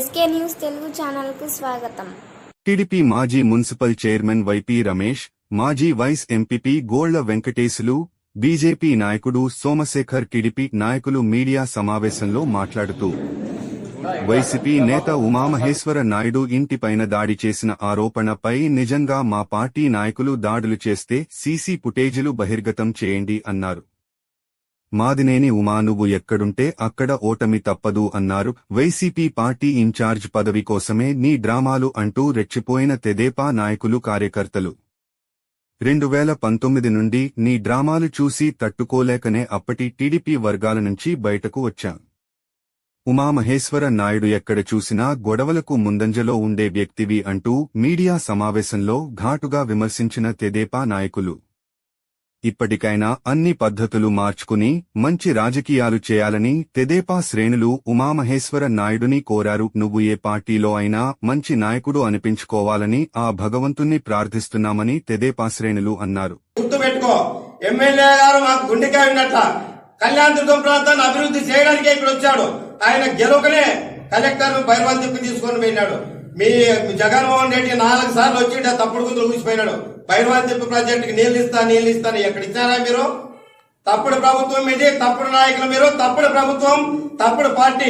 SK news Telugu ఛానల్కు స్వాగతం. TDP మాజీ మున్సిపల్ చైర్మన్ వైపీ రమేష్, మాజీ vice MPP Golla Venkatesulu, BJP నాయకుడు సోమశేఖర్ టీడీపీ నాయకులు మీడియా సమావేశంలో మాట్లాడుతూ వైసీపీ నేత ఉమామహేశ్వర నాయుడు ఇంటిపైన దాడి చేసిన ఆరోపణపై నిజంగా మా పార్టీ నాయకులు దాడులు చేస్తే సీసీ ఫుటేజీలు బహిర్గతం చేయండి అన్నారు. మాదినేని ఉమా నువ్వు ఎక్కడుంటే అక్కడ ఓటమి తప్పదు అన్నారు. వైసీపీ పార్టీ ఇన్ఛార్జ్ పదవి కోసమే నీ డ్రామాలు అంటూ రెచ్చిపోయిన తెదేపా నాయకులు కార్యకర్తలు 2019 నుండి నీ డ్రామాలు చూసి తట్టుకోలేకనే అప్పటి టీడీపీ వర్గాల నుంచి బయటకు వచ్చాం. ఉమామహేశ్వర నాయుడు ఎక్కడ చూసినా గొడవలకు ముందంజలో ఉండే వ్యక్తివి అంటూ మీడియా సమావేశంలో ఘాటుగా విమర్శించిన తెదేపా నాయకులు ఇప్పటికైనా అన్ని పద్ధతులు మార్చుకుని మంచి రాజకీయాలు చేయాలని తెదేపా శ్రేణులు ఉమామహేశ్వర నాయుడుని కోరారు. నువ్వు ఏ పార్టీలో అయినా మంచి నాయకుడు అనిపించుకోవాలని ఆ భగవంతుణ్ణి ప్రార్థిస్తున్నామని తెదేపా శ్రేణులు అన్నారు. గుర్తుపెట్టుకో, ఎమ్మెల్యే గారు మాకు గుండెకాయ ఉన్నట్ల కళ్యాణ దుర్గం ప్రాంతాన్ని అభివృద్ధి చేయడానికి ఇక్కడ వచ్చాడు. ఆయన గెలుకనే కలెక్టర్ బైర్వాల్ తిప్పి తీసుకొని పోయినాడు. మీ జగన్మోహన్ రెడ్డి 4 సార్లు వచ్చిండే తప్పుడు గుంతులు ఊసిపోయినాడు. బైర్వాల్ తిప్పి ప్రాజెక్టుకి నీళ్లు ఇస్తాను ఎక్కడ ఇచ్చారా మీరు? తప్పుడు ప్రభుత్వం ఇది, తప్పుడు నాయకులు మీరు, తప్పుడు ప్రభుత్వం, తప్పుడు పార్టీ.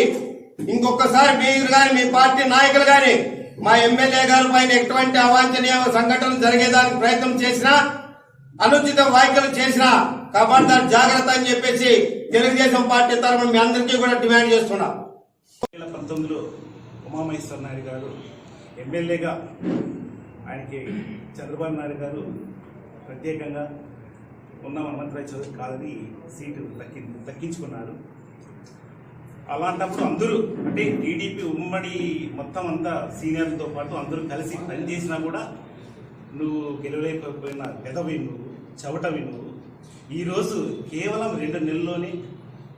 ఇంకొకసారి మీరు గాని మీ పార్టీ నాయకులు గాని మా ఎమ్మెల్యే గారి పైన ఎటువంటి అవాంఛనీయ సంఘటనలు జరిగేదానికి ప్రయత్నం చేసినా, అనుచిత వ్యాఖ్యలు చేసినా ఖబర్దార్ జాగ్రత్త అని చెప్పేసి తెలుగుదేశం పార్టీ తరఫున మీ అందరికీ కూడా డిమాండ్ చేస్తున్నాం. 2019లో ఉమామహేశ్వర నాయుడు గారు ఎమ్మెల్యేగా ఆయనకి చంద్రబాబు నాయుడు గారు ప్రత్యేకంగా ఉన్న హనుమంతరాయ్ చౌదరి కాదని సీటు దక్కించుకున్నారు. అలాంటప్పుడు అందరూ అంటే టీడీపీ ఉమ్మడి మొత్తం అంతా సీనియర్లతో పాటు అందరూ కలిసి పనిచేసినా కూడా నువ్వు గెలవలేకపోయిన పెదవి నువ్వు, చవటవి నువ్వు. ఈరోజు కేవలం 2 నెలల్లోనే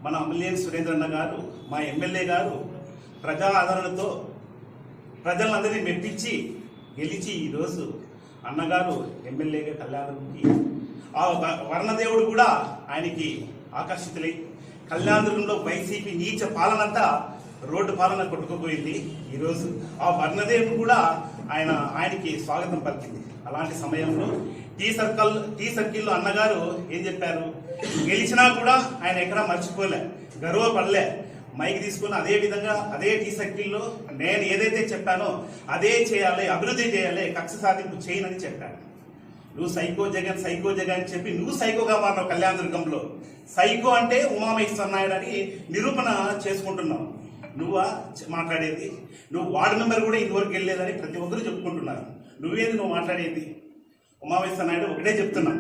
మన అమలేని సురేంద్రన్న గారు, మా ఎమ్మెల్యే గారు ప్రజా ఆదరణతో ప్రజలందరినీ మెప్పించి గెలిచి ఈరోజు అన్నగారు ఎమ్మెల్యేగా కళ్యాణదుర్గంకి ఆ వర్ణదేవుడు కూడా ఆయనకి ఆకర్షితులై కళ్యాణదుర్గంలో వైసీపీ నీచ పాలనంతా రోడ్డు పాలన కొట్టుకుపోయింది. ఈరోజు ఆ వర్ణదేవుడు కూడా ఆయనకి స్వాగతం పలికింది. అలాంటి సమయంలో టీ సర్కిల్లో అన్నగారు ఏం చెప్పారు? గెలిచినా కూడా ఆయన ఎక్కడా మర్చిపోలే, గర్వపడలే. మైక్ తీసుకుని అదే విధంగా అదే టీ సర్కిల్లో నేను ఏదైతే చెప్పానో అదే చేయాలి, అభివృద్ధి చేయాలి, కక్ష సాధింపు చేయనని చెప్పాను. నువ్వు సైకో జగన్ అని చెప్పి నువ్వు సైకోగా మారినావు. కళ్యాణదుర్గంలో సైకో అంటే ఉమామహేశ్వర నాయుడు అని నిరూపణ చేసుకుంటున్నావు. నువ్వా మాట్లాడేది? నువ్వు వార్డు మెంబర్ కూడా ఇంతవరకు వెళ్ళలేదని ప్రతి ఒక్కరు చెప్పుకుంటున్నారు. నువ్వేది నువ్వు మాట్లాడేది? ఉమామహేశ్వర నాయుడు ఒకటే చెప్తున్నా,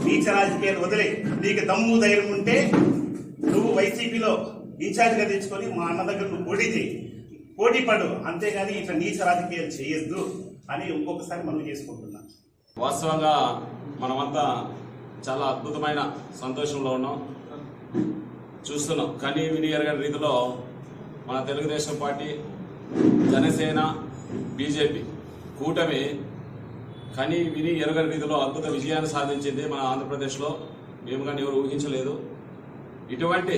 నీచ రాజకీయాలు వదిలే. నీకు దమ్ము ధైర్యం ఉంటే నువ్వు వైసీపీలో ఇన్ఛార్జ్గా తెచ్చుకొని మా అన్న దగ్గర నువ్వు పోటీ పడు, అంతేగాని ఇట్లా నీచ రాజకీయాలు చేయొద్దు అని ఇంకొకసారి మనం చేసుకుంటున్నా. వాస్తవంగా మనమంతా చాలా అద్భుతమైన సంతోషంలో ఉన్నాం, చూస్తున్నాం. కానీ వినియరగని రీతిలో మన తెలుగుదేశం పార్టీ, జనసేన, బీజేపీ కూటమి కానీ విని ఎరగని రీతిలో అద్భుత విజయాన్ని సాధించింది మన ఆంధ్రప్రదేశ్లో. మేము కానీ ఎవరు ఊహించలేదు. ఇటువంటి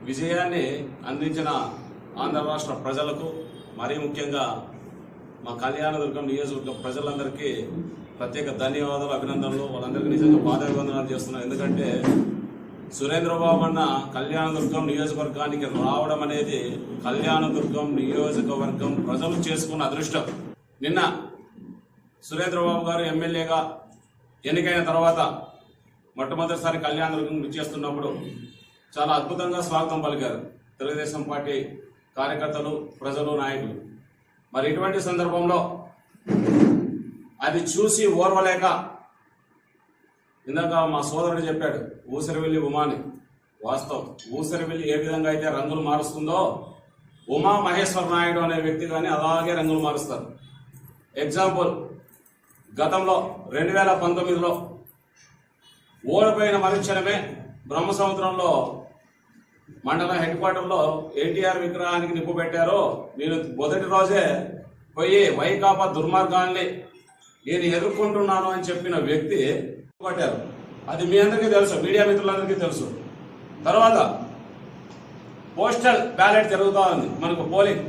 విజయాన్ని అందించిన ఆంధ్ర రాష్ట్ర ప్రజలకు, మరీ ముఖ్యంగా మా కళ్యాణదుర్గం నియోజకవర్గ ప్రజలందరికీ ప్రత్యేక ధన్యవాదాలు, అభినందనలు. వాళ్ళందరికీ నిజంగా పాదాభివందనాలు చేస్తున్నాను. ఎందుకంటే సురేంద్రబాబు అన్న కళ్యాణదుర్గం నియోజకవర్గానికి రావడం అనేది కళ్యాణదుర్గం నియోజకవర్గం ప్రజలు చేసుకున్న అదృష్టం. నిన్న సురేంద్రబాబు గారు ఎమ్మెల్యేగా ఎన్నికైన తర్వాత మొట్టమొదటిసారి కళ్యాణదుర్గం విచ్చేస్తున్నప్పుడు చాలా అద్భుతంగా స్వాగతం పలికారు తెలుగుదేశం పార్టీ కార్యకర్తలు, ప్రజలు, నాయకులు. మరి ఇటువంటి సందర్భంలో అది చూసి ఓర్వలేక ఇందాక మా సోదరుడు చెప్పాడు ఊసరవెల్లి ఉమాని. వాస్తవం, ఊసరవెల్లి ఏ విధంగా అయితే రంగులు మారుస్తుందో ఉమా మహేశ్వర నాయుడు అనే వ్యక్తి కానీ అలాగే రంగులు మారుస్తారు. ఎగ్జాంపుల్, గతంలో 2019లో ఓడిపోయిన మరుక్షణమే బ్రహ్మసముద్రంలో మండల హెడ్ క్వార్టర్లో ఎన్టీఆర్ విగ్రహానికి నిప్పు పెట్టారు. నేను మొదటి రోజే పోయి వైకాపా దుర్మార్గాన్ని నేను ఎదుర్కొంటున్నాను అని చెప్పిన వ్యక్తి పట్టారు. అది మీ అందరికీ తెలుసు, మీడియా మిత్రులందరికీ తెలుసు. తర్వాత పోస్టల్ బ్యాలెట్ జరుగుతూ ఉంది మనకు పోలింగ్.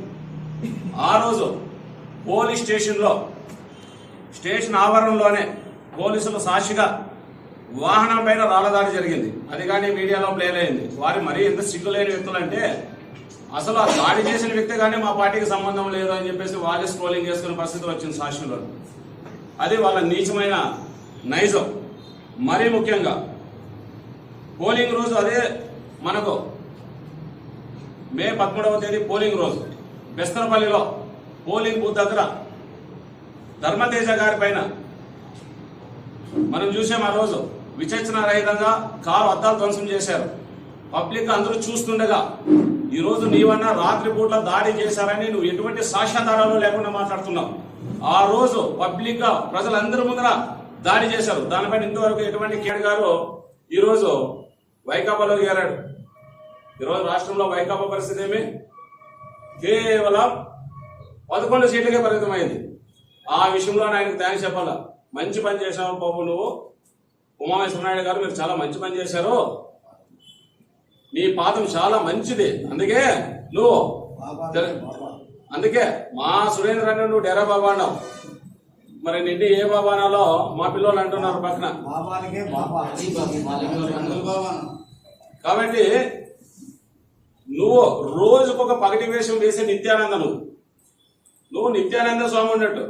ఆ రోజు పోలీస్ స్టేషన్లో స్టేషన్ ఆవరణలోనే పోలీసులు సాక్షిగా వాహనం పైన రాళ్లదాడి జరిగింది. అది కానీ మీడియాలో ప్లే అయింది. వారు మరీ ఎంత సిగ్గులేని వ్యక్తులంటే అసలు ఆ దాడి చేసిన వ్యక్తి కానీ మా పార్టీకి సంబంధం లేదు అని చెప్పేసి వాళ్ళే స్క్రోలింగ్ చేసుకునే పరిస్థితులు వచ్చింది సాక్షుల్లో. అది వాళ్ళ నీచమైన నైజం. మరీ ముఖ్యంగా పోలింగ్ రోజు అదే మనకు మే 13వ తేదీ పోలింగ్ రోజు బెస్తనపల్లిలో పోలింగ్ బూత్ దగ్గర ధర్మతేజ గారి పైన మనం చూసాం. ఆ రోజు విచక్షణ రహితంగా కారు అద్దాలు ధ్వంసం చేశారు. పబ్లిక్ అందరూ చూస్తుండగా ఈ రోజు నీవన్నా రాత్రిపూట్ల దాడి చేశారని నువ్వు ఎటువంటి సాక్ష్యాధారాలు లేకుండా మాట్లాడుతున్నావు. ఆ రోజు పబ్లిక్ గా ప్రజలందరి ముందర దాడి చేశారు. దానిపైన ఇంతవరకు ఎటువంటి కేడ్ గారు ఈ రోజు వైకాపాలో చేరాడు. ఈరోజు రాష్ట్రంలో వైకాపా పరిస్థితి ఏమి? కేవలం 11 సీట్లకే పరిమితమైంది. ఆ విషయంలో ఆయనకు థ్యాంక్స్ చెప్పాలా. మంచి పని చేశావు బాబు నువ్వు. ఉమామహేశ్వర నాయుడు గారు మీరు చాలా మంచి పని చేశారు. మీ పాదం చాలా మంచిది. అందుకే మా సురేంద్ర అంటే నువ్వు డెరా బాబా అన్నావు. మరి నిండి ఏ బాబా అనాలో మా పిల్లలు అంటున్నారు పక్కన. కాబట్టి నువ్వు రోజుకొక పగటి వేషం వేసే నిత్యానంద నువ్వు నిత్యానంద స్వామి ఉన్నట్టు.